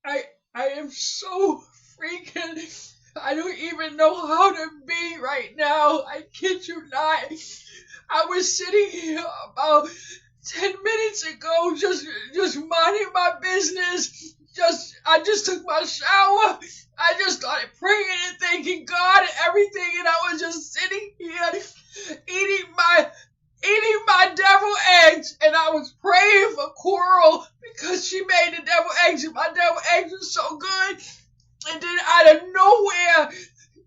I I am so freaking. I don't even know how to be right now. I kid you not. I was sitting here about 10 minutes ago, just minding my business. I just took my shower. I just started praying and thanking God and everything, and I was just sitting here eating my devil eggs, and I was praying for Coral because she made the devil eggs, and my devil eggs were so good. And then out of nowhere,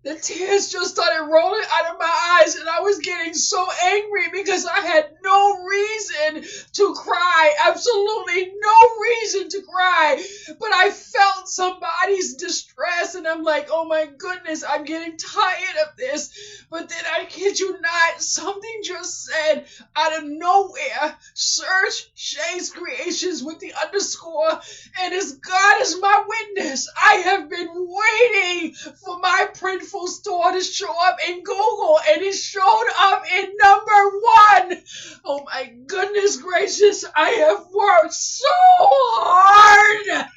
the tears just started rolling out of my eyes, and I was getting so angry because I had no reason to cry. Absolutely no reason to cry. But I felt somebody's distress, and I'm like, oh my goodness, I'm getting tired of this. But then I kid you not, something just said out of nowhere, search Shay's Creations with the underscore, and as God is my witness, I have been waiting for my Printful store to show up in Google, and it showed up in #1. Oh my goodness gracious, I have worked so hard.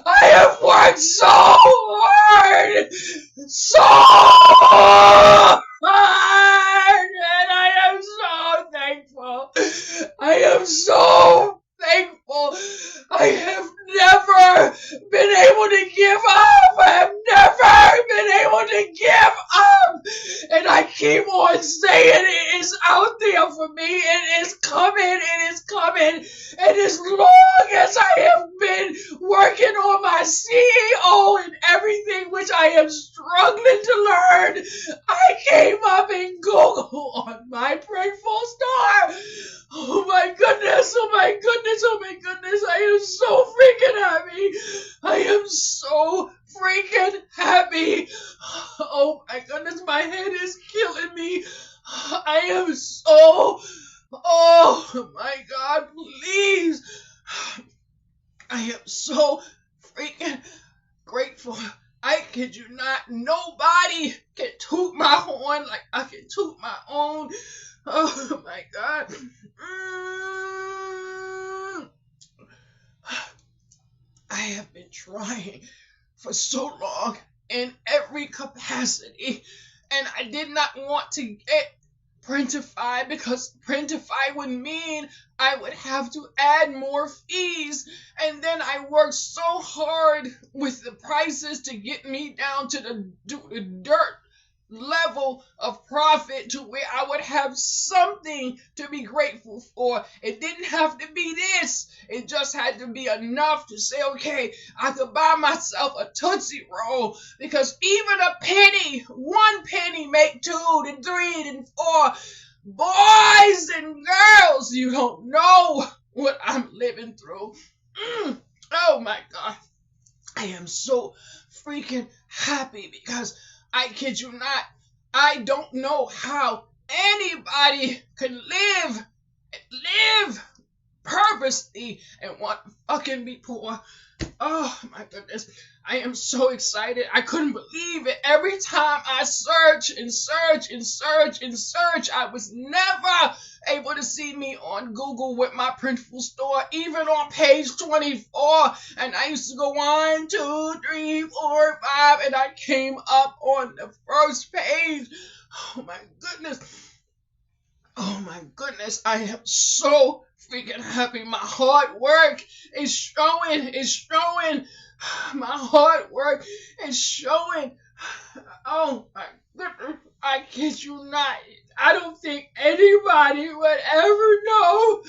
I have worked so hard, and I am so thankful. I am so thankful. I have never been able to give up. I have never been able to give up. And I keep on saying it is out there for me. It is coming. It is coming. And as long as I have been working on my CEO and everything, which I am struggling to learn, I came up in Google on my Printful store. Oh my goodness, oh my goodness, oh my goodness, I am so freaking happy. I am so freaking happy. Oh my goodness, my head is killing me. I am so, oh my God, please. I am so freaking grateful. I kid you not, nobody can toot my horn like I can toot my own. Oh my God. I have been trying for so long in every capacity, and I did not want to get Printify because Printify would mean I would have to add more fees, and then I worked so hard with the prices to get me down to the dirt level of profit to where I would have something to be grateful for. It didn't have to be this. It just had to be enough to say, okay, I could buy myself a Tootsie Roll, because even a penny, 1 penny make 2, then 3, then 4. Boys and girls, you don't know what I'm living through. Oh my God. I am so freaking happy because I kid you not, I don't know how anybody can live purposely and want to fucking be poor. Oh my goodness. I am so excited. I couldn't believe it. Every time I search and search and search and search, I was never able to see me on Google with my Printful store, even on page 24. And I used to go 1, 2, 3, 4, 5, and I came up on the first page. Oh my goodness. Oh my goodness. I am so freaking happy. My hard work is showing. It's showing. My hard work is showing. Oh my goodness. I kid you not. I don't think anybody would ever know.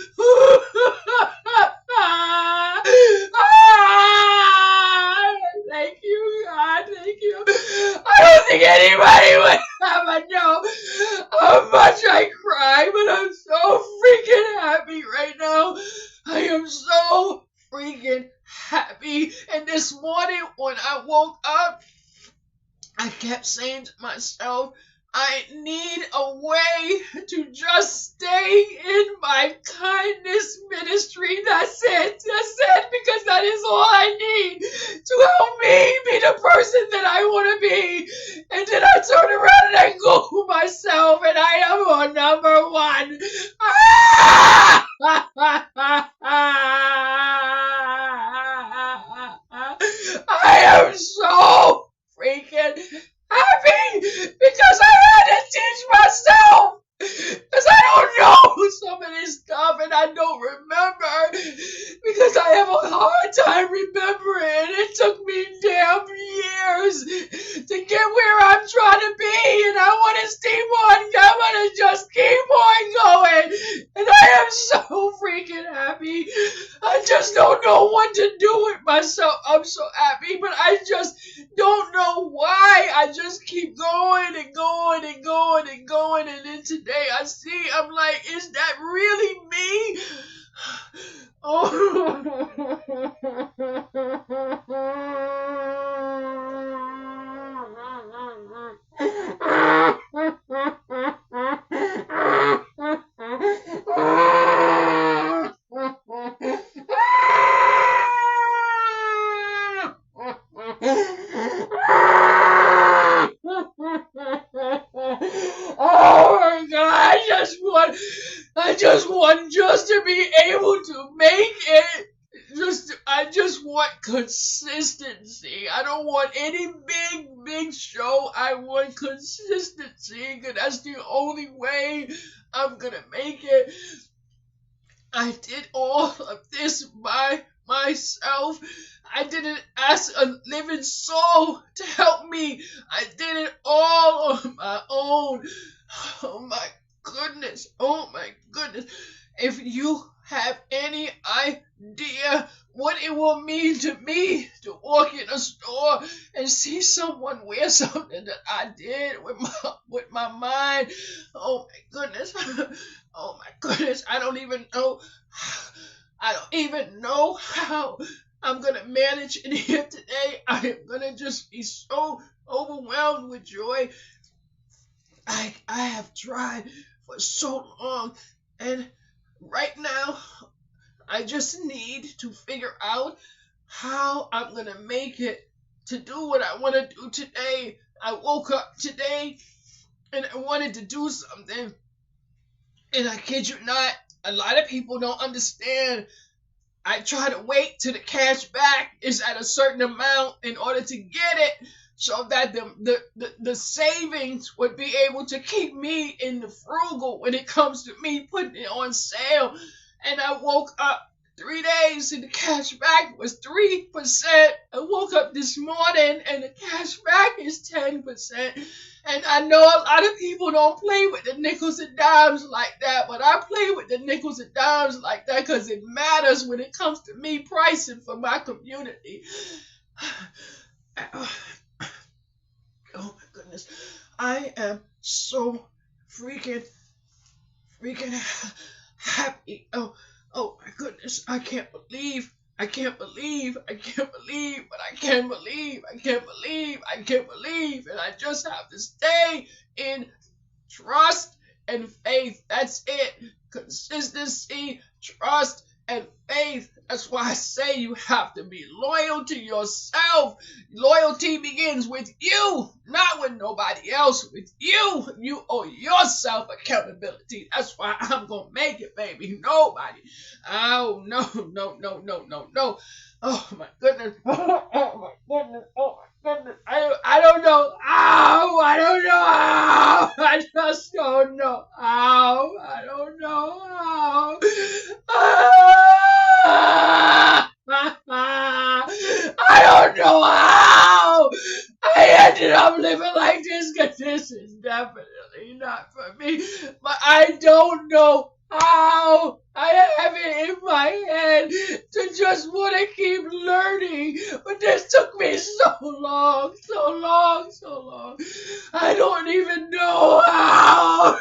Thank you, God. Thank you. I don't think anybody would ever know how much I cry, but I'm so freaking happy right now. I am so freaking happy. And this morning when I woke up, I kept saying to myself, I need a way to just stay in my kindness ministry. That's it, because that is all I need to help me be the person that I want to be. And then I turn around and I Google myself, and I am on #1. am so freaking happy because I had to teach myself. Because I don't know some of this stuff and I don't remember because I have a hard time remembering. It took me damn years to get where I'm trying to be and I want to just keep on going and I am so freaking happy. I just don't know what to do with myself. I'm so happy, but I just don't know why. I just keep going and going and going and going and then today I'm like, is that really me? Oh. Oh my God, I just want just to be able to make it. I just want consistency. I don't want any big show. I want consistency because that's the only way I'm gonna make it. I did all of this by myself. I didn't ask a living soul to help me. I did it all on my own. Oh my goodness. Oh my goodness. If you have any idea what it will mean to me to walk in a store and see someone wear something that I did with my mind. Oh my goodness. Oh my goodness. I don't even know how I'm gonna manage in here today. I am gonna just be so overwhelmed with joy. I have tried for so long and right now I just need to figure out how I'm gonna make it to do what I want to do today. I woke up today and I wanted to do something and I kid you not, a lot of people don't understand. I try to wait till the cash back is at a certain amount in order to get it so that the savings would be able to keep me in the frugal when it comes to me putting it on sale. And I woke up 3 days and the cash back was 3%. I woke up this morning and the cash back is 10%. And I know a lot of people don't play with the nickels and dimes like that, but I play with the nickels and dimes like that because it matters when it comes to me pricing for my community. Oh my goodness. I am so freaking happy. Oh my goodness. I can't believe, but I can believe, and I just have to stay in trust and faith. That's it. Consistency, trust, and faith. That's why I say you have to be loyal to yourself. Loyalty begins with you, not with nobody else. With you. You owe yourself accountability. That's why I'm gonna make it, baby. Nobody. Oh, no. Oh, my goodness. Oh, my goodness. I don't know how. I don't know how. I just don't know how. I don't know how. I don't know how I ended up living like this because this is definitely not for me. But I don't know how. I have it in my head to just want to keep learning. But this took me so long. I don't even know how.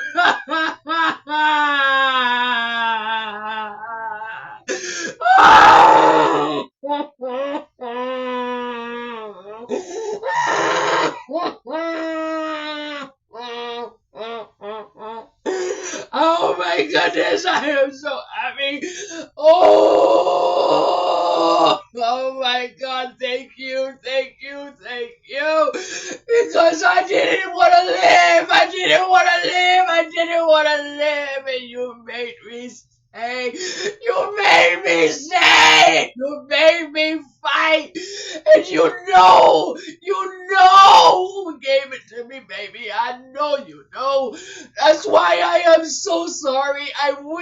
Oh my goodness, I am so happy. Oh my God, thank you. Because I didn't want to live. And you made me stay. You made me fight. And you know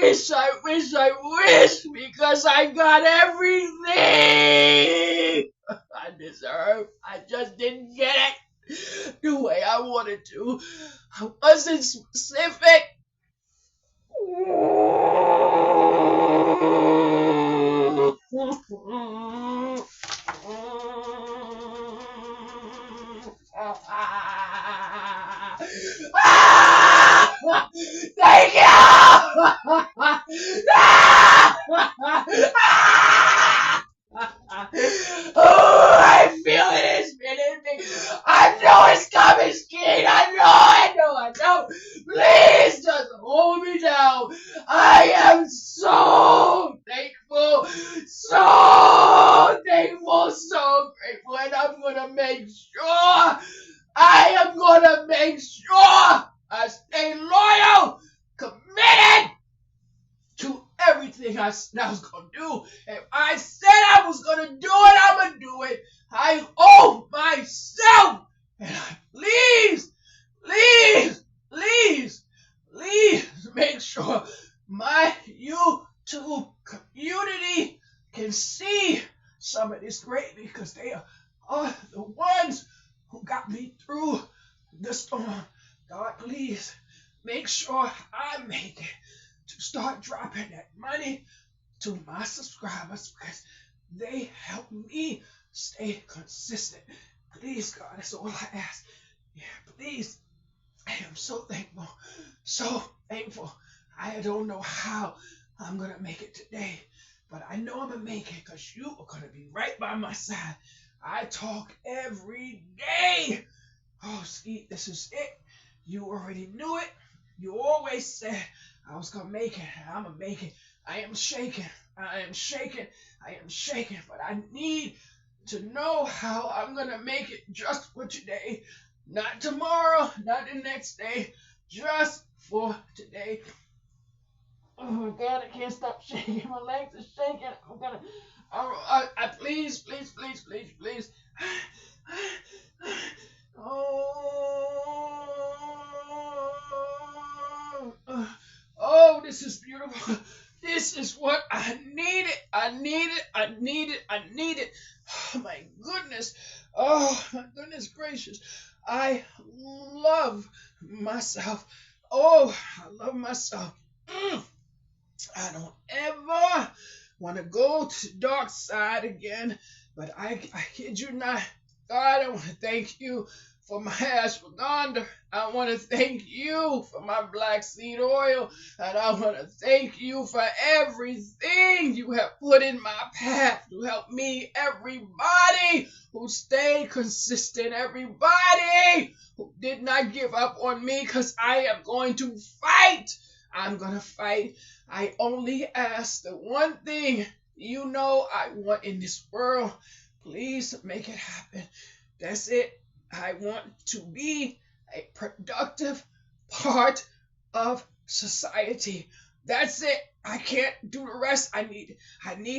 wish, because I got everything I deserve. I just didn't get it the way I wanted to. I wasn't specific. Thank you! Oh, I feel it. It's been in me. I know it's coming, Skeet. I know. Please just hold me down. I am so thankful, so grateful, and I'm gonna make sure. I stay loyal, committed to everything I was gonna do. If I said I was gonna do it, I'm gonna do it. I owe myself. And please make sure my YouTube community can see some of this greatly, because they are the ones who got me through the storm. God, please make sure I make it to start dropping that money to my subscribers, because they help me stay consistent. Please, God, that's all I ask. Yeah, please. I am so thankful. I don't know how I'm going to make it today, but I know I'm going to make it, because you are going to be right by my side. I talk every day. Oh, Skeet, this is it. You already knew it. You always said I was going to make it, and I'm going to make it. I am shaking, but I need to know how I'm going to make it just for today. Not tomorrow, not the next day, just for today. Oh my God, I can't stop shaking. My legs are shaking. Please. Oh, this is beautiful. This is what I needed. Oh my goodness. Oh my goodness gracious. I love myself. Oh, I love myself. I don't ever want to go to the dark side again, but I kid you not. God, I want to thank you for my ashwagandha. I want to thank you for my black seed oil, and I want to thank you for everything you have put in my path to help me. Everybody who stayed consistent, everybody who did not give up on me, because I am going to fight. I'm going to fight. I only ask the one thing I want in this world. Please make it happen. That's it. I want to be a productive part of society. That's it. I can't do the rest. I need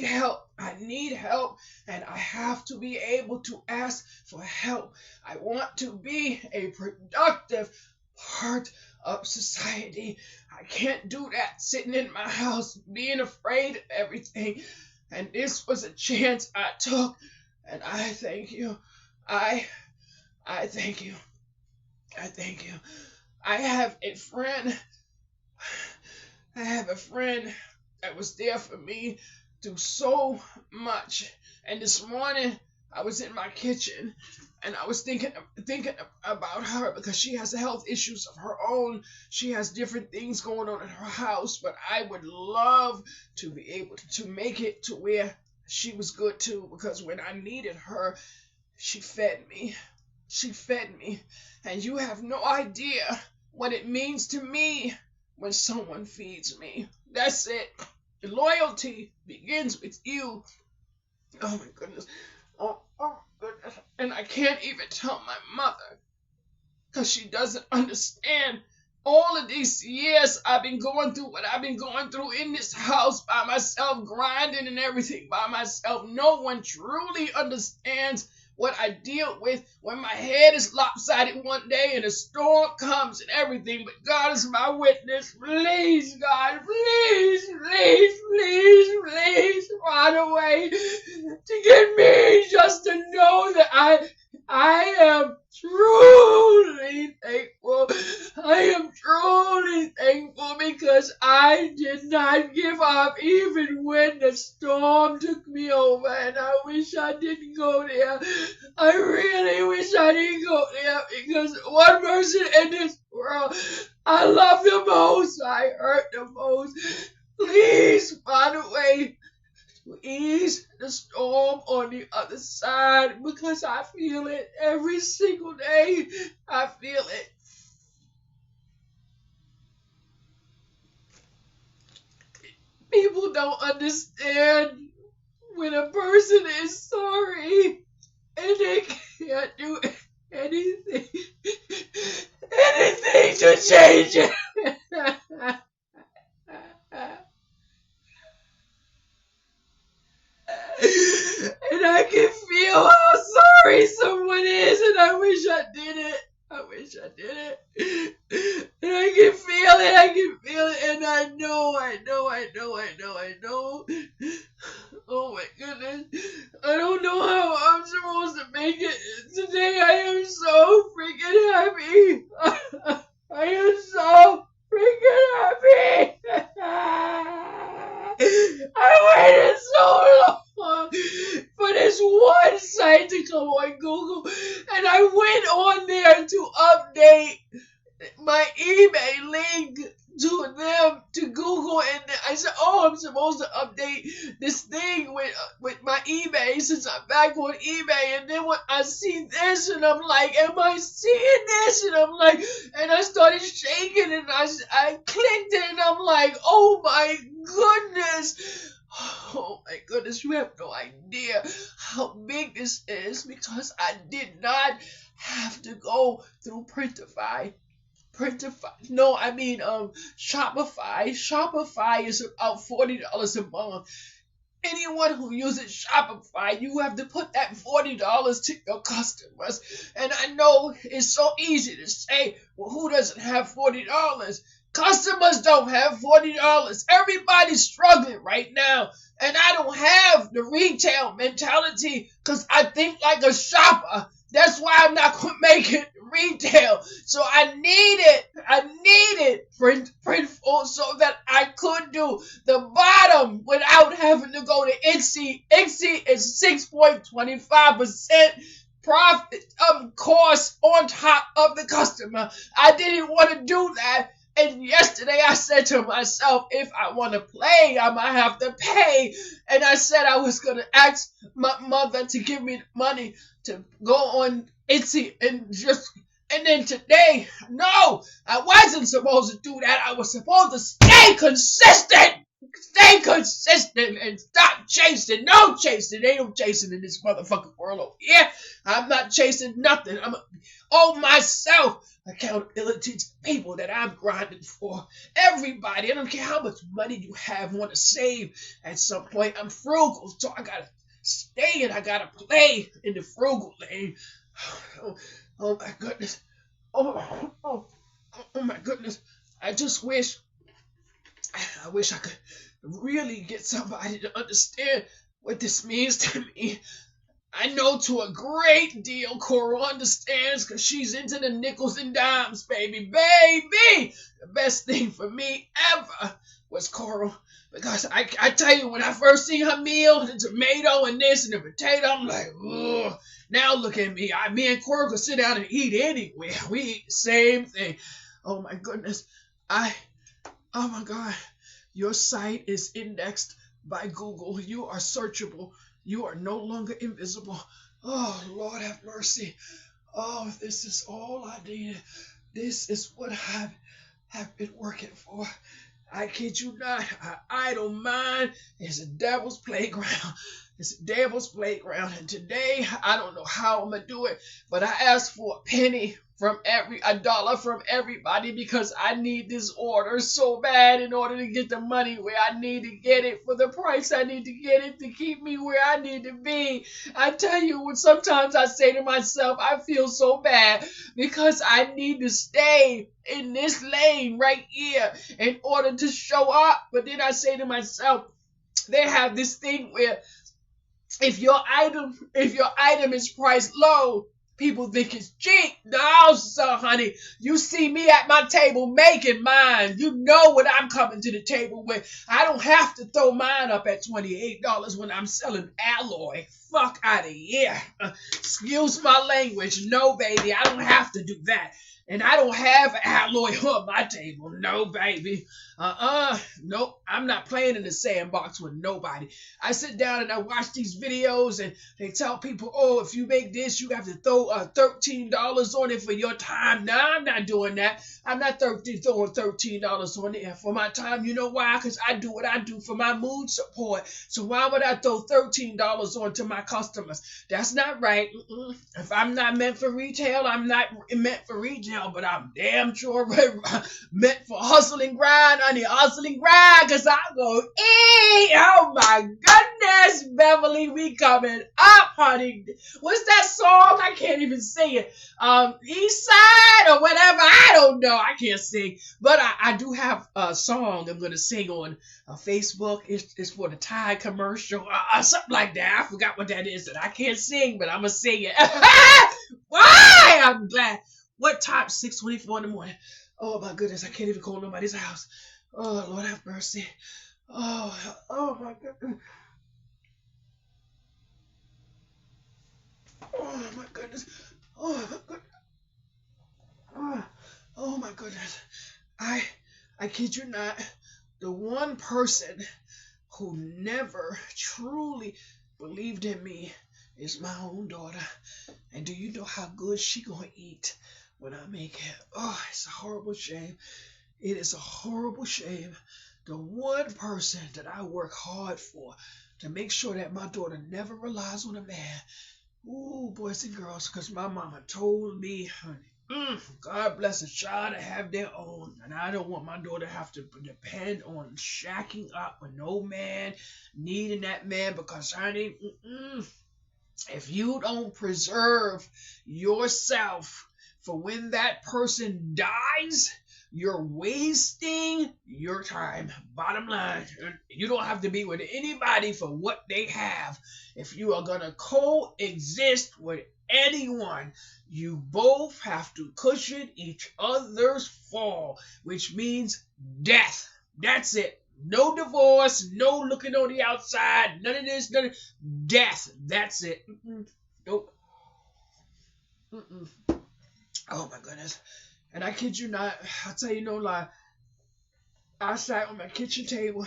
help. And I have to be able to ask for help. I want to be a productive part of society. I can't do that sitting in my house being afraid of everything. And this was a chance I took, and I thank you. I thank you. I have a friend that was there for me through so much. And this morning I was in my kitchen and I was thinking about her, because she has health issues of her own. She has different things going on in her house, but I would love to be able to make it to where she was good too, because when I needed her, she fed me. And you have no idea what it means to me when someone feeds me. That's it. Loyalty begins with you. Oh my goodness. Oh goodness. And I can't even tell my mother, because she doesn't understand. All of these years I've been going through what I've been going through in this house by myself, grinding and everything by myself. No one truly understands what I deal with when my head is lopsided one day and a storm comes and everything. But God is my witness. Please, God, please, please, please, please find a way to get me just to know that I am truly thankful. I am truly thankful because I did not give up even when the storm took me over, and I wish I didn't go there. I really wish I didn't go there because one person in this world I love the most, I hurt the most. Please find a way to ease the storm on the other side because I feel it every single day. I feel it. People don't understand when a person is sorry and they can't do anything, anything to change it. And I can feel how sorry someone is, and I wish I did it. I wish I did it. And I can feel it, and I know. Oh my goodness. I don't know how I'm supposed to make it. Today I am so freaking happy. I am so freaking happy. I waited so long for this one site to come on Google, and I went on there to update my eBay link to them to Google, and I said, "Oh, I'm supposed to update this thing with my eBay since I'm back on eBay." And then when I see this, and I'm like, "Am I seeing this?" And I'm like, and I started shaking, and I clicked it, and I'm like, "Oh my goodness." Oh my goodness, you have no idea how big this is because I did not have to go through Printify. No, I mean Shopify. Shopify is about $40 a month. Anyone who uses Shopify, you have to put that $40 to your customers. And I know it's so easy to say, well, who doesn't have $40? Customers don't have $40. Everybody's struggling right now. And I don't have the retail mentality because I think like a shopper. That's why I'm not going to make it retail. So I needed printful so that I could do the bottom without having to go to Etsy. Etsy is 6.25% profit cost on top of the customer. I didn't want to do that. And yesterday I said to myself, if I want to play, I might have to pay. And I said I was going to ask my mother to give me the money to go on Etsy and then today, no, I wasn't supposed to do that. I was supposed to stay consistent and stop chasing. No chasing. Ain't no chasing in this motherfucking world over here. I'm not chasing nothing. I'm myself. Accountability to people that I'm grinding for. Everybody. I don't care how much money you have, want to save at some point. I'm frugal, so I gotta stay and I gotta play in the frugal lane. Oh my goodness. Oh my goodness. I wish I could really get somebody to understand what this means to me. I know to a great deal Coral understands because she's into the nickels and dimes, baby. Baby! The best thing for me ever was Coral. Because I tell you, when I first see her meal, the tomato and this and the potato, I'm like, ugh. Now look at me. Me and Coral could sit down and eat anywhere. We eat the same thing. Oh my goodness. Oh my God. Your site is indexed by Google. You are searchable. You are no longer invisible. Oh, Lord have mercy. Oh, this is all I needed. This is what I have been working for. I kid you not. I don't mind. It's a devil's playground. It's a devil's playground. And today, I don't know how I'm going to do it, but I asked for a penny. from a dollar from everybody because I need this order so bad in order to get the money where I need to get it for the price I need to get it to keep me where I need to be. I tell you, when sometimes I say to myself, I feel so bad because I need to stay in this lane right here in order to show up. But then I say to myself, they have this thing where if your item is priced low, people think it's cheap. No, so honey, you see me at my table making mine. You know what I'm coming to the table with. I don't have to throw mine up at $28 when I'm selling alloy. Fuck out of here. Excuse my language. No, baby, I don't have to do that. And I don't have alloy on my table. No, baby. Nope. I'm not playing in the sandbox with nobody. I sit down and I watch these videos and they tell people, oh, if you make this, you have to throw $13 on it for your time. No, I'm not doing that. I'm not throwing $13 on it for my time. You know why? Because I do what I do for my mood support. So why would I throw $13 on to my customers? That's not right. If I'm not meant for retail, I'm not meant for retail, but I'm damn sure meant for hustle and grind, honey. Hustle and grind, because I go, oh my goodness, Beverly, we coming up, honey. What's that song? I can't even sing it. East Side or whatever. I don't know. I can't sing. But I do have a song I'm going to sing on Facebook. It's for the Tide commercial. Something like that. I forgot what that is that I can't sing, but I'm going to sing it. Why? I'm glad. What time? 6:24 in the morning. Oh my goodness, I can't even call nobody's house. Oh, Lord have mercy. Oh my goodness. Oh my goodness. Oh my goodness. Oh my goodness. I kid you not. The one person who never truly believed in me is my own daughter. And do you know how good she gonna eat when I make it? Oh, it's a horrible shame. It is a horrible shame. The one person that I work hard for to make sure that my daughter never relies on a man. Ooh, boys and girls, because my mama told me, honey, God bless a child to have their own. And I don't want my daughter to have to depend on shacking up with no man, needing that man, because, honey, if you don't preserve yourself for when that person dies, you're wasting your time. Bottom line, you don't have to be with anybody for what they have. If you are going to coexist with anyone, you both have to cushion each other's fall, which means death. That's it. No divorce, no looking on the outside, none of this, death. That's it. Nope. Oh my goodness. And I kid you not, I'll tell you no lie. I sat on my kitchen table.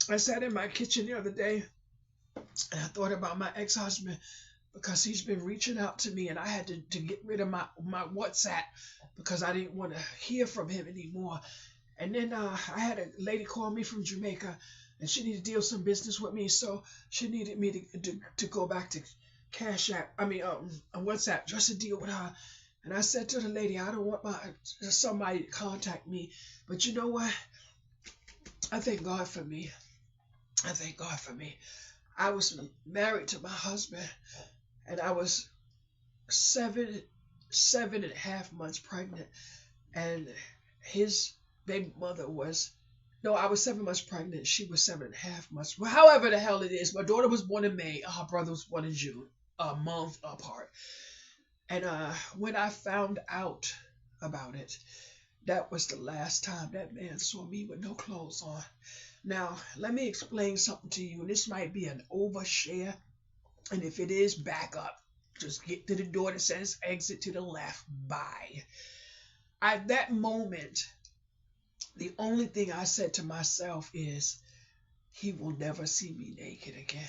I sat in my kitchen the other day and I thought about my ex-husband because he's been reaching out to me and I had to get rid of my WhatsApp because I didn't want to hear from him anymore. And then I had a lady call me from Jamaica and she needed to deal some business with me, so she needed me to go back to WhatsApp just to deal with her. And I said to the lady, I don't want somebody to contact me. But you know what? I thank God for me. I thank God for me. I was married to my husband, and I was seven and a half months pregnant. And his baby mother was, no, I was 7 months pregnant. She was 7.5 months. Well, however the hell it is. My daughter was born in May. Her brother was born in June, a month apart. And when I found out about it, that was the last time that man saw me with no clothes on. Now, let me explain something to you. This might be an overshare. And if it is, back up. Just get to the door that says exit to the left. Bye. At that moment, the only thing I said to myself is, he will never see me naked again.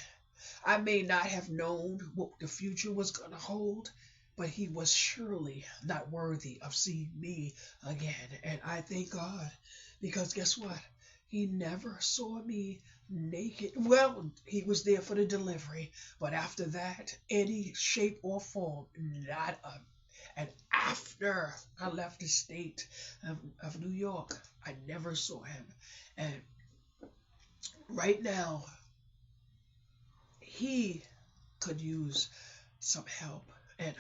I may not have known what the future was going to hold, but he was surely not worthy of seeing me again. And I thank God, because guess what? He never saw me naked. Well, he was there for the delivery, but after that, any shape or form, not a And after I left the state of New York, I never saw him. And right now, he could use some help. And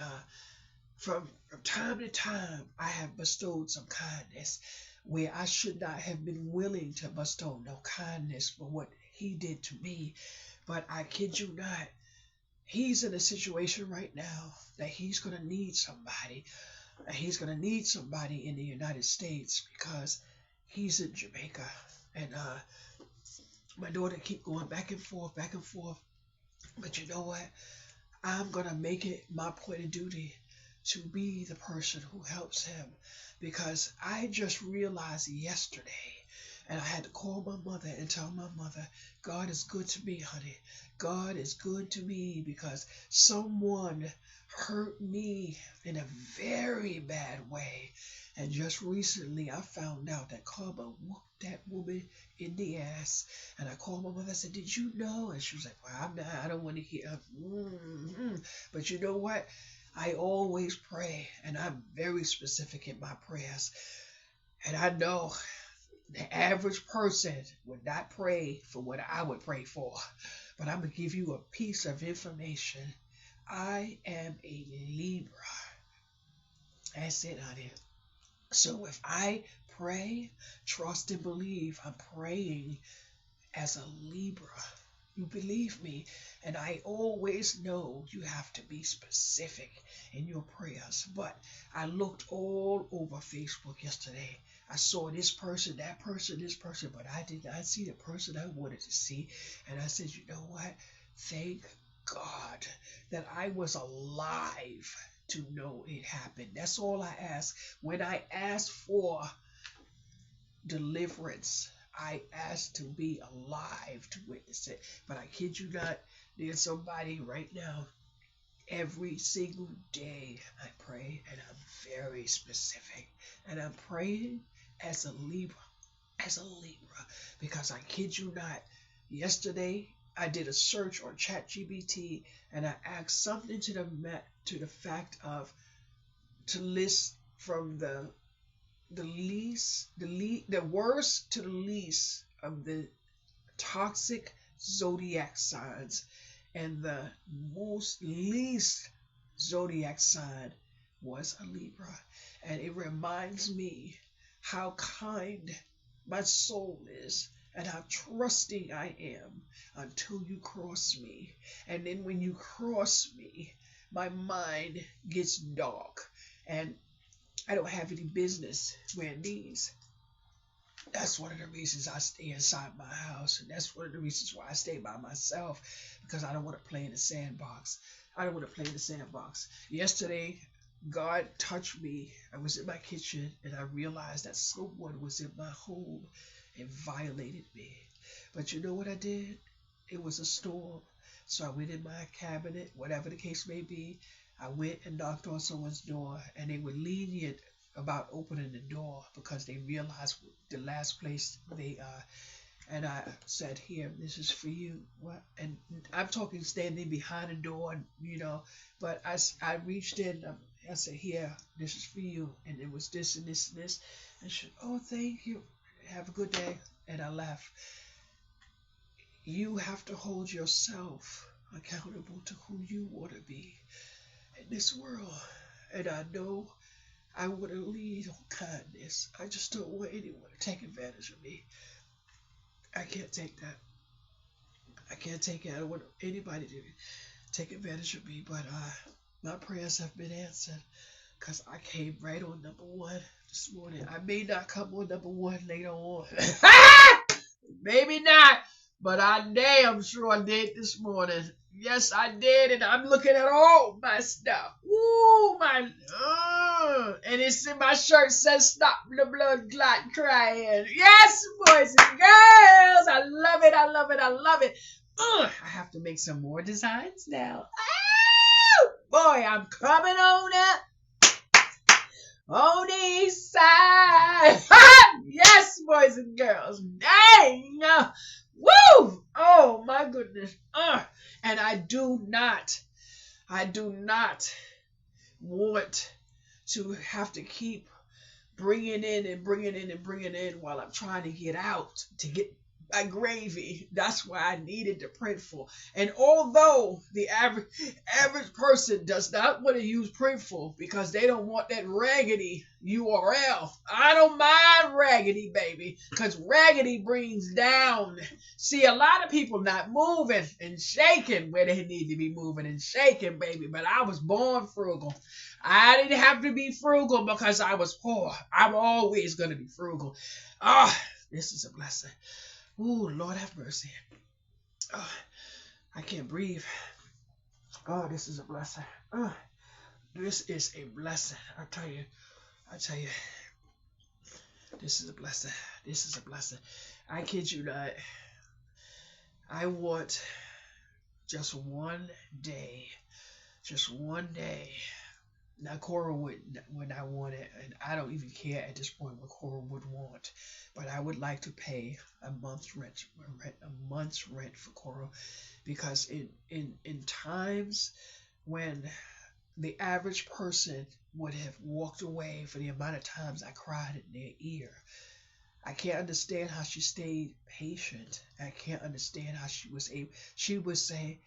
from time to time, I have bestowed some kindness where I should not have been willing to bestow no kindness for what he did to me. But I kid you not, he's in a situation right now that he's going to need somebody. He's going to need somebody in the United States because he's in Jamaica. And my daughter keep going back and forth, back and forth. But you know what? I'm going to make it my point of duty to be the person who helps him, because I just realized yesterday, and I had to call my mother and tell my mother, God is good to me, honey. God is good to me because someone hurt me in a very bad way. And just recently I found out that Karma whooped that woman in the ass. And I called my mother and said, did you know? And she was like, well, I don't want to hear. But you know what? I always pray, and I'm very specific in my prayers. And I know the average person would not pray for what I would pray for. But I'm going to give you a piece of information. I am a Libra. That's it, honey. So if I pray, trust and believe, I'm praying as a Libra. You believe me. And I always know you have to be specific in your prayers. But I looked all over Facebook yesterday. I saw this person, that person, this person, but I did not see the person I wanted to see. And I said, you know what? Thank God that I was alive to know it happened. That's all I ask. When I ask for deliverance, I ask to be alive to witness it. But I kid you not, there's somebody right now, every single day I pray, and I'm very specific. And I'm praying as a Libra, because I kid you not, yesterday I did a search on ChatGPT and I asked something to the fact of to list from the worst to the least of the toxic zodiac signs, and the most least zodiac sign was a Libra. And it reminds me how kind my soul is and how trusting I am until you cross me. And then when you cross me, my mind gets dark and I don't have any business wearing these. That's one of the reasons I stay inside my house, and that's one of the reasons why I stay by myself, because I don't want to play in the sandbox. Yesterday, God touched me. I was in my kitchen, and I realized that someone was in my home and violated me. But you know what I did? It was a storm. So I went in my cabinet, whatever the case may be. I went and knocked on someone's door, and they were lenient about opening the door because they realized the last place they and I said, here, this is for you. What? And I'm talking standing behind the door, but I reached in, I said, here, this is for you. And it was this and this and this. And she said, oh, thank you. Have a good day. And I left. You have to hold yourself accountable to who you want to be in this world. And I know I want to lead on kindness. I just don't want anyone to take advantage of me. I can't take that. I can't take it. I don't want anybody to take advantage of me. But my prayers have been answered because I came right on number one this morning. I may not come on number one later on. Maybe not. But I damn sure did this morning. Yes, I did, and I'm looking at all my stuff. Ooh, and it's in my shirt says "Stop the blood clot crying." Yes, boys and girls, I love it, I love it, I love it. I have to make some more designs now. Oh, boy, I'm coming on up on the east side. Yes, boys and girls, dang. Woo! Oh my goodness. And I do not want to have to keep bringing in and bringing in and bringing in while I'm trying to get out to get my gravy. That's why I needed the Printful. And although the average person does not want to use Printful because they don't want that raggedy URL, I don't mind raggedy, baby, because raggedy brings down. See, a lot of people not moving and shaking where they need to be moving and shaking, baby. But I was born frugal. I didn't have to be frugal because I was poor. I'm always going to be frugal. Ah, this is a blessing. Ooh, Lord have mercy. Oh, I can't breathe. Oh, this is a blessing. Oh, this is a blessing. I tell you, this is a blessing. This is a blessing. I kid you not. I want just one day. Just one day. Now, Cora would not want it, and I don't even care at this point what Cora would want. But I would like to pay a month's rent for Cora, because in times when the average person would have walked away for the amount of times I cried in their ear, I can't understand how she stayed patient. I can't understand how she was able. She would say,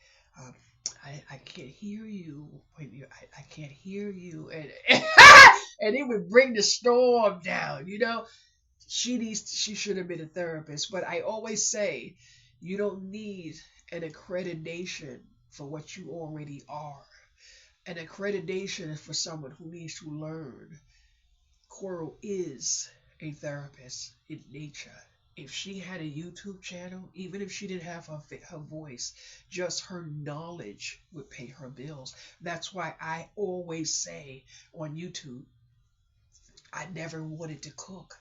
I can't hear you. I can't hear you. And and it would bring the storm down, you know. She should have been a therapist. But I always say, you don't need an accreditation for what you already are. An accreditation is for someone who needs to learn. Coral is a therapist in nature. If she had a YouTube channel, even if she didn't have her voice, just her knowledge would pay her bills. That's why I always say on YouTube, I never wanted to cook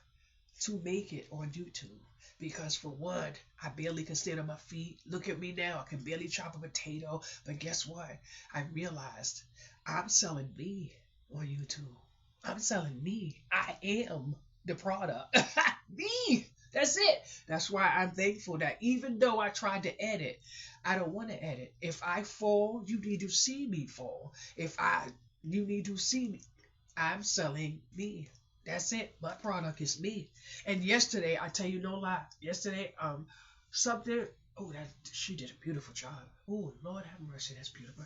to make it on YouTube. Because for one, I barely can stand on my feet. Look at me now. I can barely chop a potato. But guess what? I realized I'm selling me on YouTube. I'm selling me. I am the product. Me. That's it. That's why I'm thankful that even though I tried to edit, I don't want to edit. If I fall, you need to see me fall. You need to see me. I'm selling me. That's it. My product is me. And yesterday, I tell you no lie. Yesterday, something. Oh, that she did a beautiful job. Oh, Lord have mercy. That's beautiful.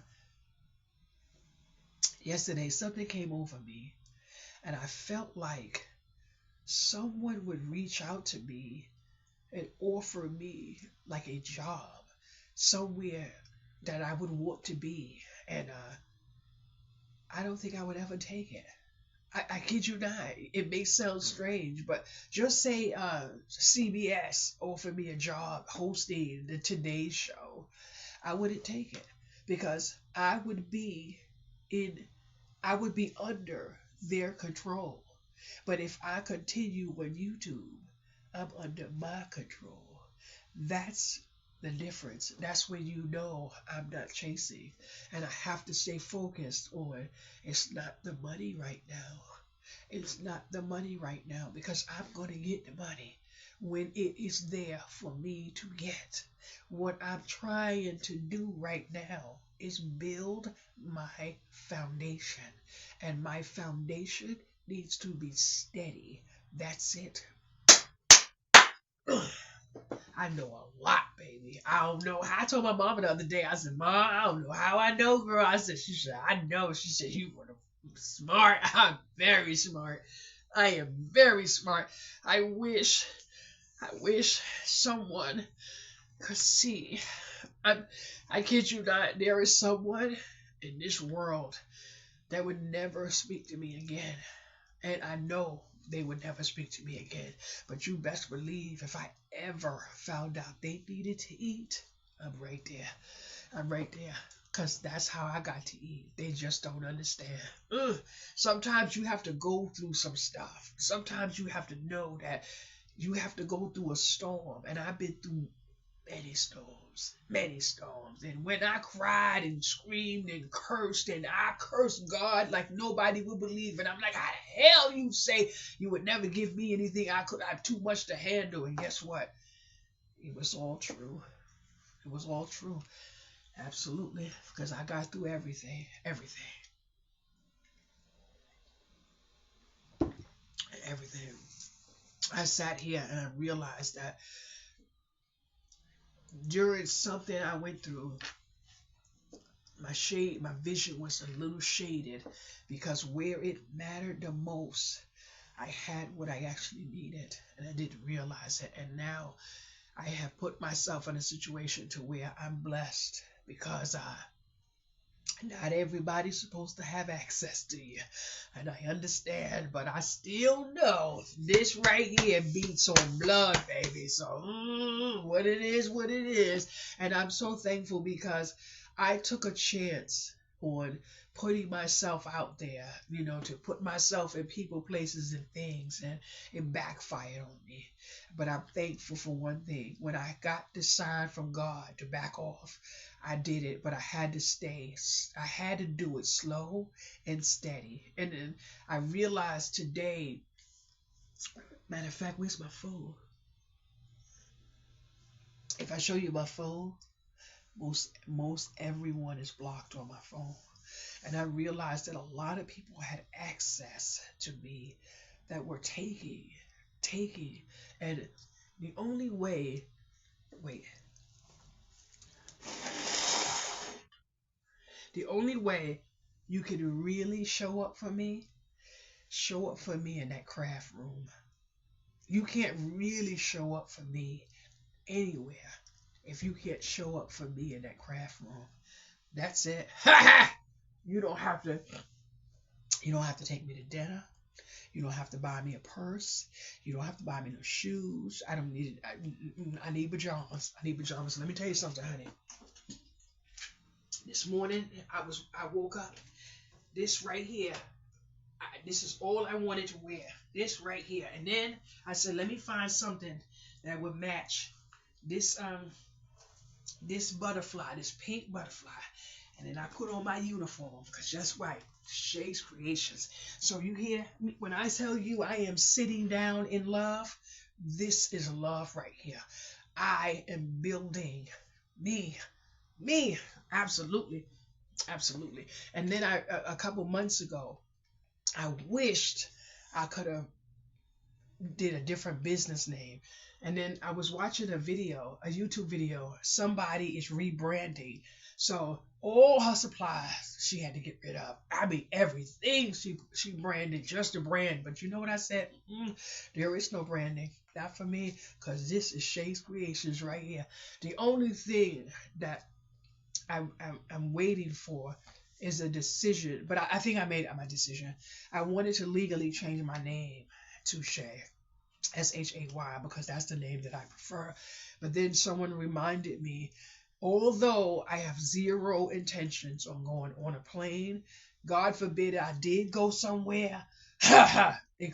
Yesterday, something came over me, and I felt like someone would reach out to me and offer me like a job somewhere that I would want to be. And I don't think I would ever take it. I kid you not. It may sound strange, but just say CBS offered me a job hosting the Today Show. I wouldn't take it because I would be under their control. But if I continue on YouTube, I'm under my control. That's the difference. That's when you know I'm not chasing. And I have to stay focused on it's not the money right now. It's not the money right now because I'm going to get the money when it is there for me to get. What I'm trying to do right now is build my foundation. And my foundation needs to be steady. That's it. I know a lot, baby. I don't know. I told my mama the other day, I said, Mom, I don't know how I know, girl. She said, I know. She said, you were smart. I'm very smart. I am very smart. I wish someone could see. I kid you not, there is someone in this world that would never speak to me again. And I know they would never speak to me again. But you best believe if I ever found out they needed to eat, I'm right there. I'm right there. Because that's how I got to eat. They just don't understand. Sometimes you have to go through some stuff. Sometimes you have to know that you have to go through a storm. And I've been through many storms. Many storms. And when I cried and screamed and cursed, and I cursed God like nobody would believe, and I'm like, how the hell you say you would never give me anything I have too much to handle? And guess what? It was all true. It was all true. Absolutely. Because I got through everything. Everything. everything. I sat here and I realized that during something I went through, my vision was a little shaded, because where it mattered the most, I had what I actually needed, and I didn't realize it. And now I have put myself in a situation to where I'm blessed, because not everybody's supposed to have access to you, and I understand, but I still know this right here beats on blood, baby. So what it is, and I'm so thankful because I took a chance on putting myself out there, to put myself in people, places, and things, and it backfired on me. But I'm thankful for one thing. When I got the sign from God to back off, I did it, but I had to stay. I had to do it slow and steady. And then I realized today, matter of fact, where's my phone? If I show you my phone, most everyone is blocked on my phone. And I realized that a lot of people had access to me that were taking. And the only way, wait, the only way you can really show up for me in that craft room. You can't really show up for me anywhere if you can't show up for me in that craft room. That's it. You don't have to take me to dinner. You don't have to buy me a purse. You don't have to buy me no shoes. I don't need it. I need pajamas. Let me tell you something, honey. This morning I woke up. This right here. This is all I wanted to wear. This right here. And then I said, let me find something that would match this butterfly, this pink butterfly. And then I put on my uniform, because that's right, Shay's Creations. So you hear when I tell you I am sitting down in love, this is love right here. I am building me, absolutely. And then a couple months ago, I wished I could have did a different business name. And then I was watching a YouTube video. Somebody is rebranding. So all her supplies she had to get rid of. I mean, everything she branded, just a brand. But you know what I said? There is no branding. Not for me, because this is Shay's Creations right here. The only thing that I'm waiting for is a decision. But I think I made my decision. I wanted to legally change my name to Shay. Shay, because that's the name that I prefer. But then someone reminded me, although I have zero intentions on going on a plane, God forbid I did go somewhere, it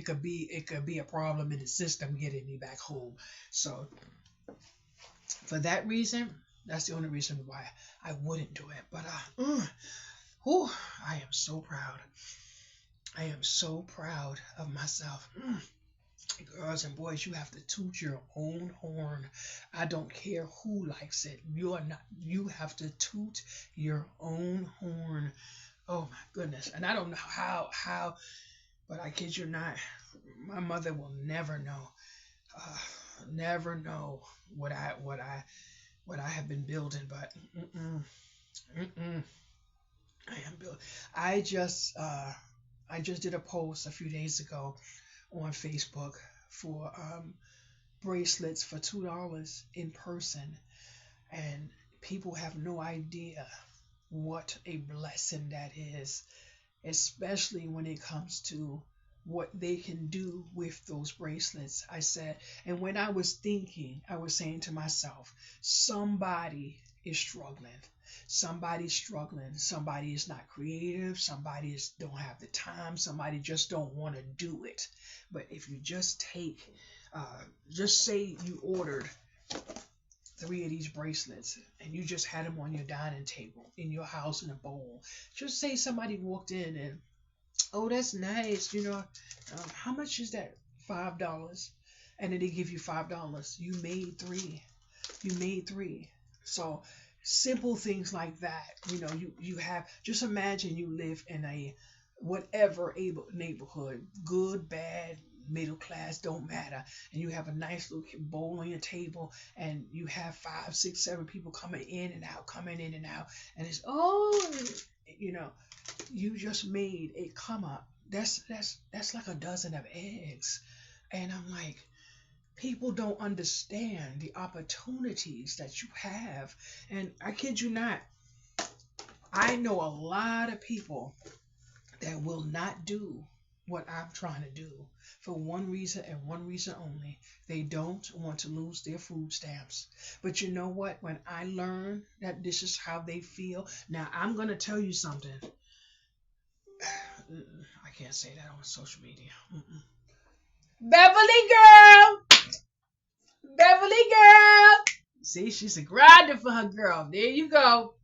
could be a problem in the system getting me back home. So for that reason, that's the only reason why I wouldn't do it. But I am so proud. I am so proud of myself. Girls and boys, you have to toot your own horn. I don't care who likes it. You have to toot your own horn. Oh my goodness. And I don't know how, but I kid you not, my mother will never know. Never know what I have been building, but I am building. I just did a post a few days ago on Facebook for bracelets for $2 in person, and people have no idea what a blessing that is, especially when it comes to what they can do with those bracelets. I said, and when I was thinking, I was saying to myself, somebody is struggling. Somebody's struggling. Somebody is not creative. Somebody don't have the time. Somebody just don't want to do it. But if you just just say you ordered 3 of these bracelets and you just had them on your dining table in your house in a bowl. Just say somebody walked in and, oh, that's nice. How much is that? $5. And then they give you $5. You made 3. So simple things like that. You have, just imagine you live in a whatever able neighborhood, good, bad, middle class, don't matter. And you have a nice little bowl on your table, and you have 5, 6, 7 people coming in and out, and it's you know, you just made a come up. That's like a dozen of eggs, and I'm like, people don't understand the opportunities that you have, and I kid you not, I know a lot of people that will not do what I'm trying to do for one reason and one reason only. They don't want to lose their food stamps. But you know what? When I learned that this is how they feel, now I'm going to tell you something. I can't say that on social media. Beverly girl! Beverly girl! See, she's a grinder for her girl. There you go.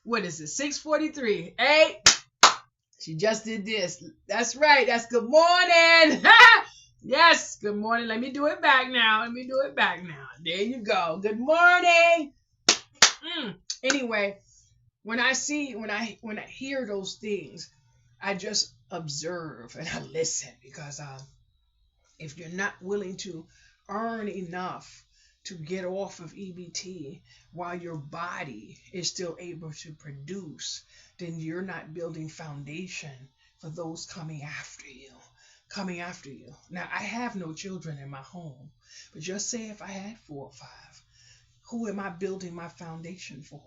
What is it? 6:43. Hey! She just did this. That's right. That's good morning. Yes, good morning. Let me do it back now. There you go. Good morning. Anyway, when I hear those things, I just observe and I listen, because if you're not willing to earn enough to get off of EBT while your body is still able to produce, then you're not building foundation for those coming after you. Now, I have no children in my home, but just say if I had 4 or 5, who am I building my foundation for?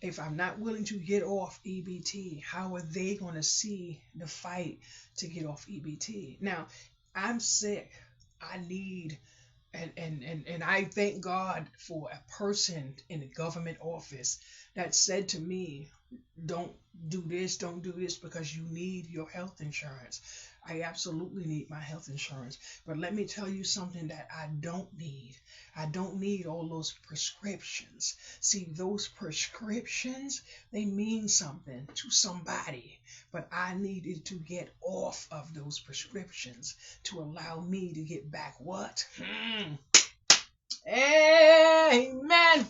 If I'm not willing to get off EBT, how are they going to see the fight to get off EBT? Now, I'm sick. I need, and I thank God for a person in a government office that said to me, don't do this because you need your health insurance. I absolutely need my health insurance. But let me tell you something that I don't need. I don't need all those prescriptions. See, those prescriptions, they mean something to somebody. But I needed to get off of those prescriptions to allow me to get back what? Amen.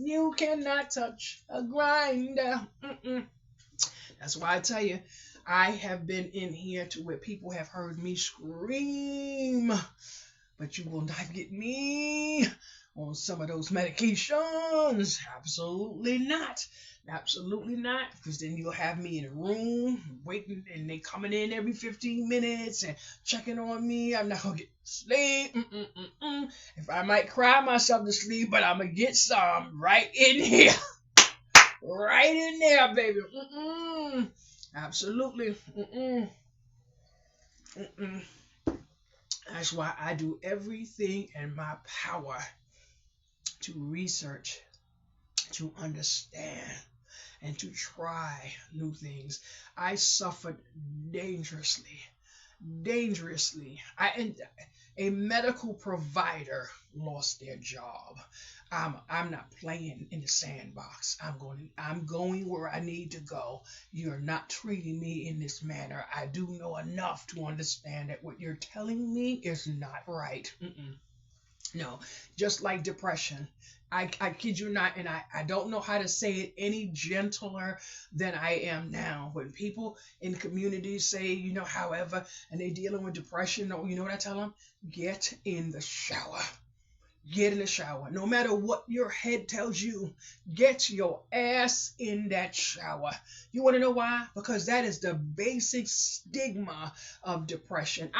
You cannot touch a grinder. That's why I tell you, I have been in here to where people have heard me scream, but you will not get me on some of those medications. Absolutely not. Because then you'll have me in a room waiting, and they coming in every 15 minutes and checking on me. I'm not going to get sleep. If I might cry myself to sleep, but I'm going to get some right in here. Right in there, baby. Absolutely. That's why I do everything in my power to research, to understand, and to try new things. I suffered dangerously. A medical provider lost their job. I'm not playing in the sandbox. I'm going where I need to go. You're not treating me in this manner. I do know enough to understand that what you're telling me is not right. No, just like depression. I kid you not, and I don't know how to say it any gentler than I am now. When people in communities say, however, and they're dealing with depression, you know what I tell them? Get in the shower. Get in the shower. No matter what your head tells you, get your ass in that shower. You want to know why? Because that is the basic stigma of depression.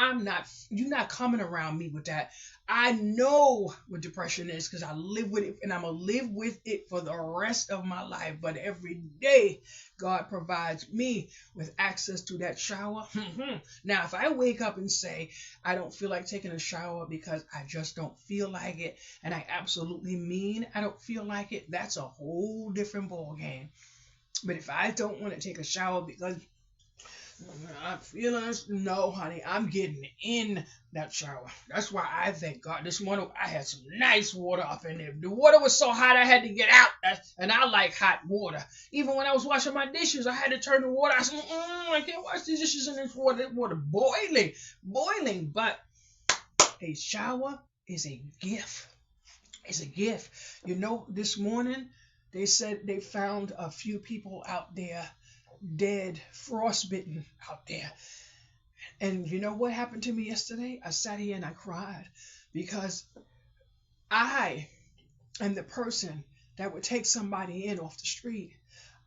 You're not coming around me with that. I know what depression is because I live with it, and I'm going to live with it for the rest of my life. But every day, God provides me with access to that shower. Now, if I wake up and say, I don't feel like taking a shower because I just don't feel like it, and I absolutely mean I don't feel like it, that's a whole different ball game. But if I don't want to take a shower because I'm feeling this, no, honey, I'm getting in that shower. That's why I thank God this morning I had some nice water up in there. The water was so hot I had to get out, and I like hot water. Even when I was washing my dishes, I had to turn the water. I said, I can't wash the dishes in this water. That water boiling. But a shower is a gift. It's a gift. This morning they said they found a few people out there dead, frostbitten out there. And you know what happened to me yesterday? I sat here and I cried because I am the person that would take somebody in off the street.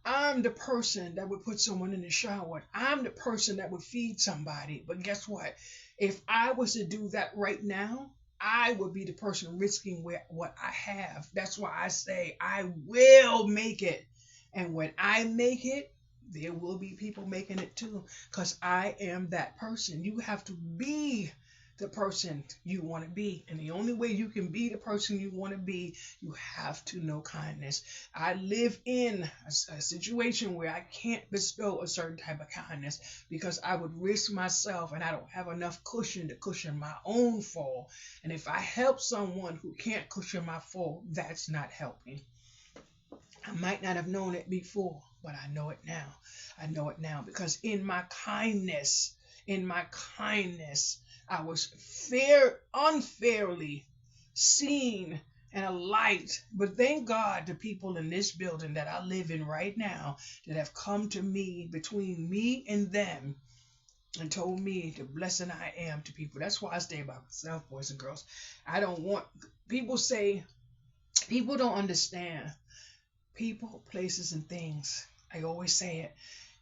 I'm the person that would put someone in the shower. I'm the person that would feed somebody. But guess what? If I was to do that right now, I would be the person risking what I have. That's why I say I will make it. And when I make it, there will be people making it too. Because I am that person. You have to be the person you want to be. And the only way you can be the person you want to be, you have to know kindness. I live in a situation where I can't bestow a certain type of kindness because I would risk myself and I don't have enough cushion to cushion my own fall. And if I help someone who can't cushion my fall, that's not helping. I might not have known it before, but I know it now. I know it now because in my kindness, I was unfairly seen and a light. But thank God the people in this building that I live in right now that have come to me between me and them and told me the blessing I am to people. That's why I stay by myself, boys and girls. I don't want people say people don't understand people, places, and things. I always say it.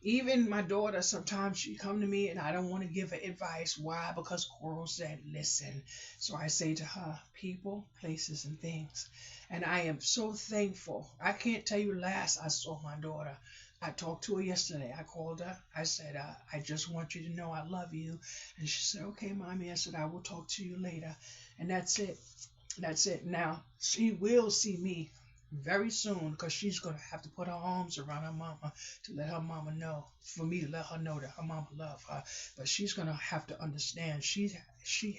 Even my daughter, sometimes she come to me and I don't want to give her advice. Why? Because Coral said, listen. So I say to her, people, places, and things. And I am so thankful. I can't tell you last I saw my daughter. I talked to her yesterday. I called her. I said, I just want you to know I love you. And she said, okay, mommy. I said, I will talk to you later. And that's it. That's it. Now, she will see me very soon because she's going to have to put her arms around her mama to let her mama know, for me to let her know that her mama love her. But she's going to have to understand she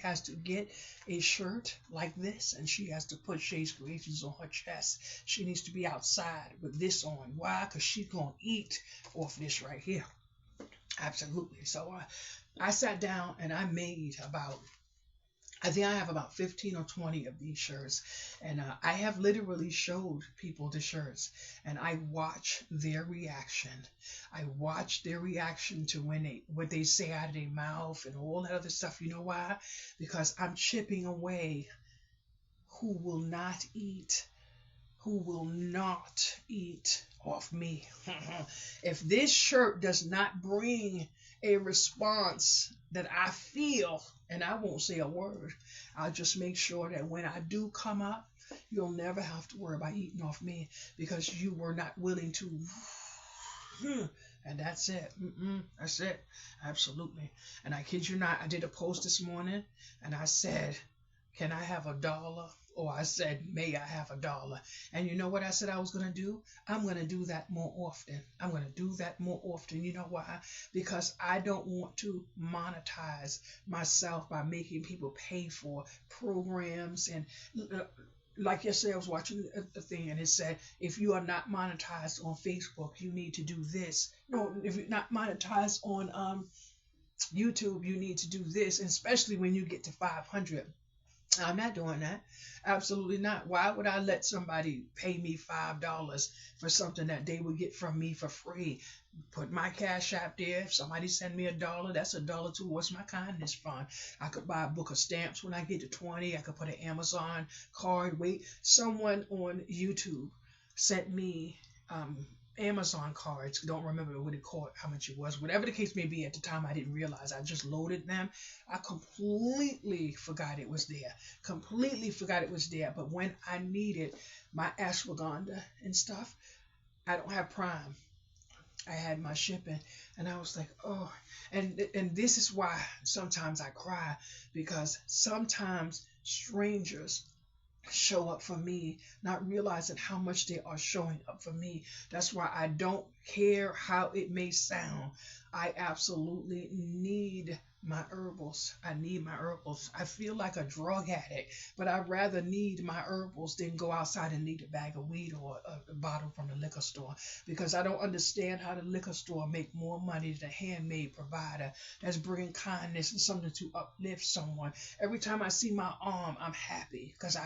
has to get a shirt like this and she has to put Shades Creations on her chest. She needs to be outside with this on. Why? Because she's going to eat off this right here. Absolutely. So I sat down and I made I think I have about 15 or 20 of these shirts. And I have literally showed people the shirts. And I watch their reaction. I watch their reaction to what they say out of their mouth and all that other stuff. You know why? Because I'm chipping away who will not eat off me. If this shirt does not bring a response that I feel, and I won't say a word, I'll just make sure that when I do come up, you'll never have to worry about eating off me because you were not willing to. And that's it. That's it. Absolutely. And I kid you not, I did a post this morning and I said, can I have $1? Or I said, may I have $1? And you know what I said I was going to do? I'm going to do that more often. I'm going to do that more often. You know why? Because I don't want to monetize myself by making people pay for programs. And like yesterday, I was watching a thing and it said, if you are not monetized on Facebook, you need to do this. No, if you're not monetized on YouTube, you need to do this, and especially when you get to 500. I'm not doing that. Absolutely not. Why would I let somebody pay me $5 for something that they would get from me for free? Put my Cash App there. If somebody send me $1, that's $1 towards my kindness fund. I could buy a book of stamps when I get to 20. I could put an Amazon card. Wait, someone on YouTube sent me Amazon cards. Don't remember what it called, how much it was. Whatever the case may be, at the time I didn't realize. I just loaded them. I completely forgot it was there. Completely forgot it was there. But when I needed my ashwagandha and stuff, I don't have Prime. I had my shipping and I was like, oh, and this is why sometimes I cry, because sometimes strangers show up for me, not realizing how much they are showing up for me. That's why I don't care how it may sound. I absolutely need my herbals. I need my herbals. I feel like a drug addict, but I'd rather need my herbals than go outside and need a bag of weed or a bottle from the liquor store, because I don't understand how the liquor store make more money than a handmade provider that's bringing kindness and something to uplift someone. Every time I see my arm, I'm happy because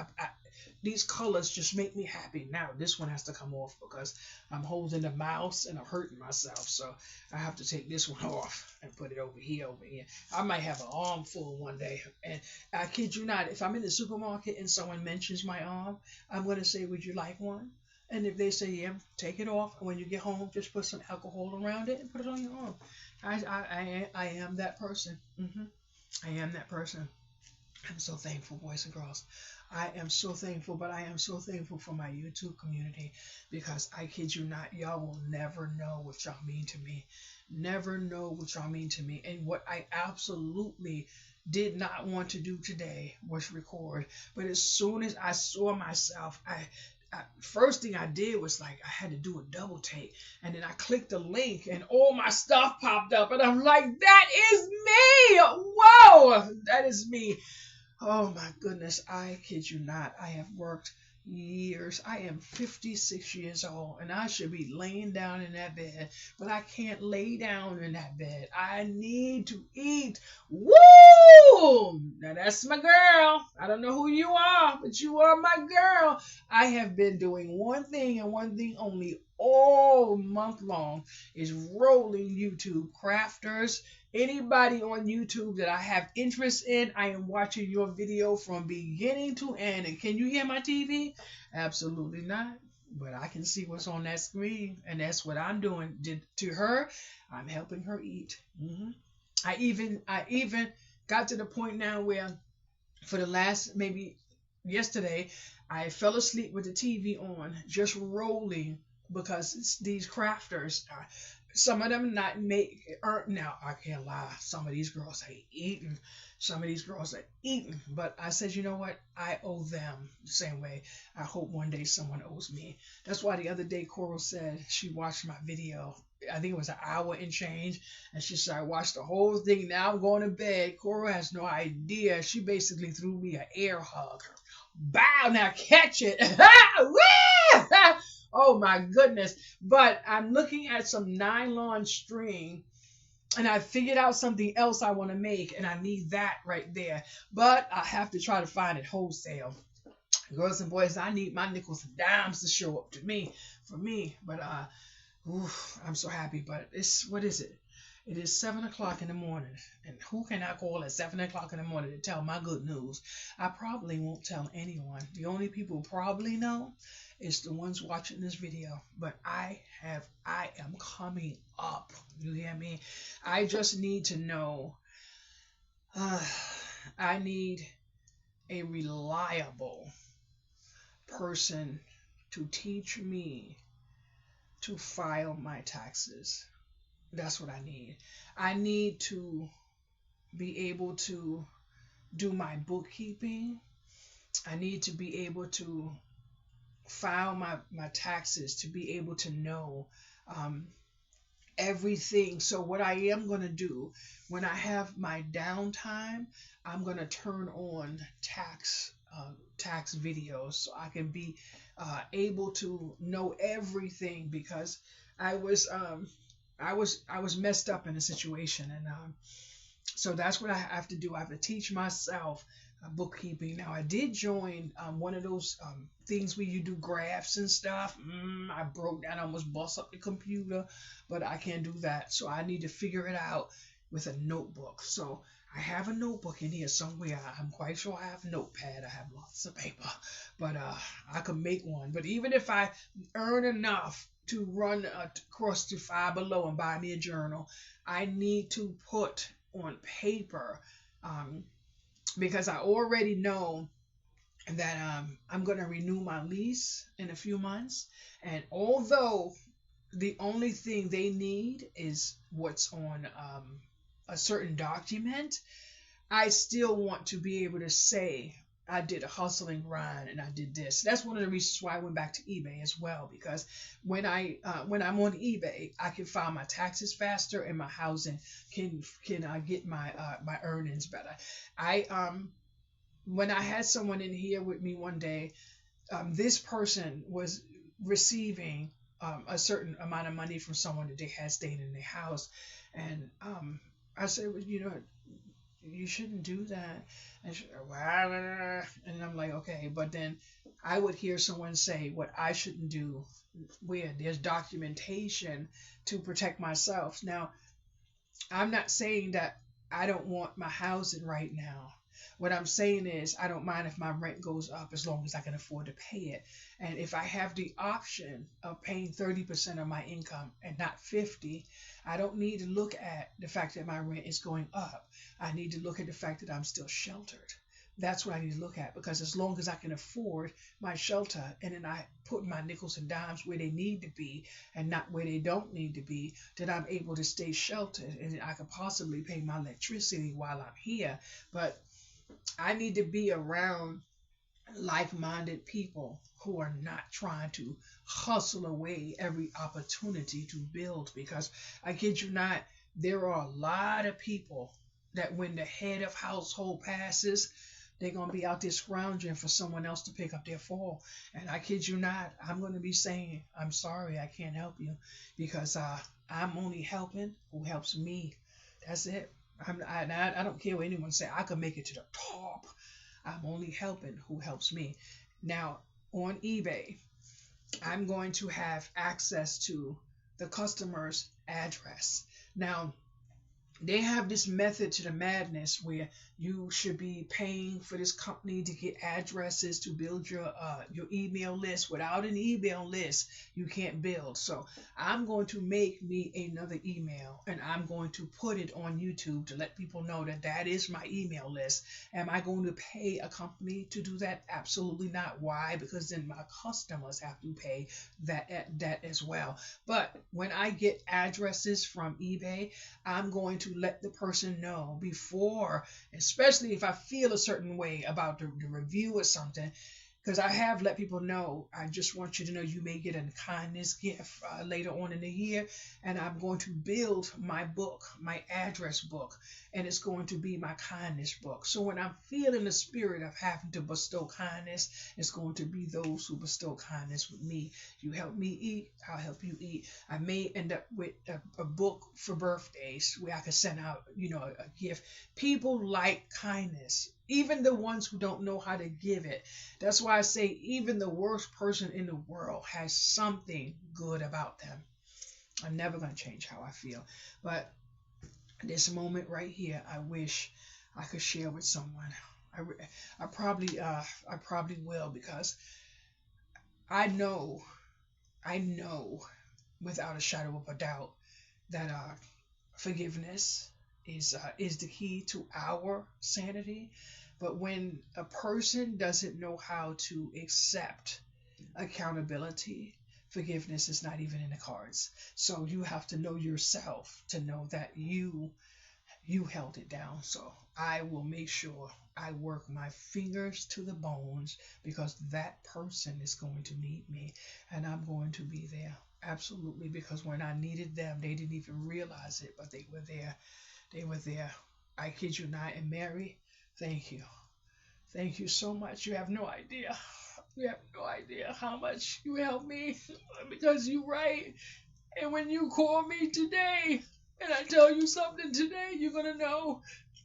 these colors just make me happy. Now this one has to come off because I'm holding the mouse and I'm hurting myself. So I have to take this one off and put it over here, over here. I might have an arm full one day. And I kid you not, if I'm in the supermarket and someone mentions my arm, I'm going to say, would you like one? And if they say, yeah, take it off. When you get home, just put some alcohol around it and put it on your arm. I am that person. I am that person. I'm so thankful, boys and girls. I am so thankful, but I am so thankful for my YouTube community because I kid you not, y'all will never know what y'all mean to me. Never know what y'all mean to me. And what I absolutely did not want to do today was record. But as soon as I saw myself, first thing I did was like I had to do a double take, and then I clicked the link and all my stuff popped up, and I'm like, that is me. Whoa, that is me. Oh my goodness, I kid you not. I have worked years. I am 56 years old and I should be laying down in that bed, but I can't lay down in that bed. I need to eat. Woo! Now that's my girl. I don't know who you are, but you are my girl. I have been doing one thing and one thing only all month long is rolling YouTube crafters. Anybody on YouTube that I have interest in, I am watching your video from beginning to end. And can you hear my TV? Absolutely not. But I can see what's on that screen, and that's what I'm doing to her. I'm helping her eat. I even got to the point now where, for the last maybe yesterday, I fell asleep with the TV on, just rolling, because it's these crafters. Some of them not make now. I can't lie. Some of these girls are eating. Some of these girls are eating. But I said, you know what? I owe them the same way. I hope one day someone owes me. That's why the other day Coral said she watched my video. I think it was an hour and change, and she said I watched the whole thing. Now I'm going to bed. Coral has no idea. She basically threw me an air hug. Bow, now catch it. Oh my goodness. But I'm looking at some nylon string, and I figured out something else I want to make, and I need that right there. But I have to try to find it wholesale. Girls and boys, I need my nickels and dimes to show up to me, for me. But I'm so happy. But what is it? It is 7 o'clock in the morning, and who can I call at 7 o'clock in the morning to tell my good news? I probably won't tell anyone. The only people who probably know is the ones watching this video. But I am coming up. You hear me? I just need to know. I need a reliable person to teach me to file my taxes. That's what I need. I need to be able to do my bookkeeping. I need to be able to file my taxes, to be able to know everything. So what I am going to do when I have my downtime, I'm going to turn on tax videos so I can be able to know everything, because I was messed up in a situation, and so that's what I have to do. I have to teach myself bookkeeping. Now I did join one of those things where you do graphs and stuff. I broke down, almost bust up the computer, but I can't do that. So I need to figure it out with a notebook. So I have a notebook in here somewhere. I'm quite sure I have a notepad. I have lots of paper, but I could make one. But even if I earn enough to run across to Five Below and buy me a journal, I need to put on paper, because I already know that I'm going to renew my lease in a few months. And although the only thing they need is what's on a certain document, I still want to be able to say I did a hustle and grind and I did this. That's one of the reasons why I went back to eBay as well, because when I'm on eBay, I can file my taxes faster and my housing can get my earnings better. When I had someone in here with me one day, this person was receiving a certain amount of money from someone that they had staying in their house, and I said, well, you shouldn't do that. And I'm like, okay, but then I would hear someone say what I shouldn't do, where there's documentation to protect myself. Now, I'm not saying that I don't want my housing right now. What I'm saying is I don't mind if my rent goes up as long as I can afford to pay it. And if I have the option of paying 30% of my income and not 50, I don't need to look at the fact that my rent is going up. I need to look at the fact that I'm still sheltered. That's what I need to look at, because as long as I can afford my shelter and then I put my nickels and dimes where they need to be and not where they don't need to be, then I'm able to stay sheltered and I could possibly pay my electricity while I'm here. But I need to be around like-minded people who are not trying to hustle away every opportunity to build, because I kid you not, there are a lot of people that when the head of household passes, they're going to be out there scrounging for someone else to pick up their fall. And I kid you not, I'm going to be saying, I'm sorry, I can't help you, because I'm only helping who helps me. That's it. I don't care what anyone say. I could make it to the top. I'm only helping who helps me. Now, on eBay, I'm going to have access to the customer's address. Now, they have this method to the madness where you should be paying for this company to get addresses to build your email list. Without an email list, you can't build. So I'm going to make me another email and I'm going to put it on YouTube to let people know that that is my email list. Am I going to pay a company to do that? Absolutely not. Why? Because then my customers have to pay that as well. But when I get addresses from eBay, I'm going to let the person know before, especially if I feel a certain way about the review or something, because I have let people know, I just want you to know you may get a kindness gift later on in the year, and I'm going to build my book, my address book, and it's going to be my kindness book. So when I'm feeling the spirit of having to bestow kindness, it's going to be those who bestow kindness with me. You help me eat, I'll help you eat. I may end up with a book for birthdays where I can send out, a gift. People like kindness, even the ones who don't know how to give it. That's why I say even the worst person in the world has something good about them. I'm never going to change how I feel. But this moment right here, I wish I could share with someone. I probably will, because I know without a shadow of a doubt that forgiveness is the key to our sanity. But when a person doesn't know how to accept accountability, forgiveness is not even in the cards. So you have to know yourself to know that you held it down. So I will make sure I work my fingers to the bones, because that person is going to need me and I'm going to be there. Absolutely, because when I needed them, they didn't even realize it, but they were there. They were there. I kid you not. And Mary, thank you. Thank you so much. You have no idea. You have no idea how much you helped me, because you're right. And when you call me today and I tell you something today, you're gonna know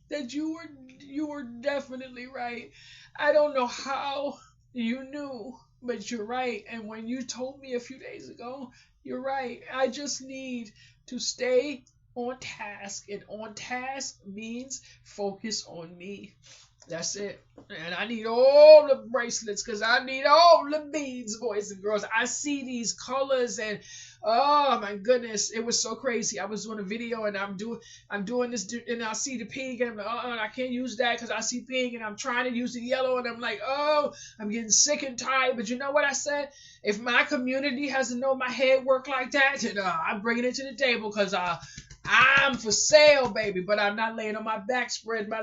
that you were definitely right. I don't know how you knew, but you're right. And when you told me a few days ago, you're right. I just need to stay on task, and on task means focus on me. That's it. And I need all the bracelets, because I need all the beads, boys and girls. I see these colors and oh my goodness, it was so crazy. I was doing a video and I'm doing this, and I see the pink and I'm like, I can't use that because I see pink, and I'm trying to use the yellow and I'm like, oh, I'm getting sick and tired. But you know what I said? If my community has to know my head work like that, then I'm bringing it to the table, because I'm for sale, baby. But I'm not laying on my back, spread my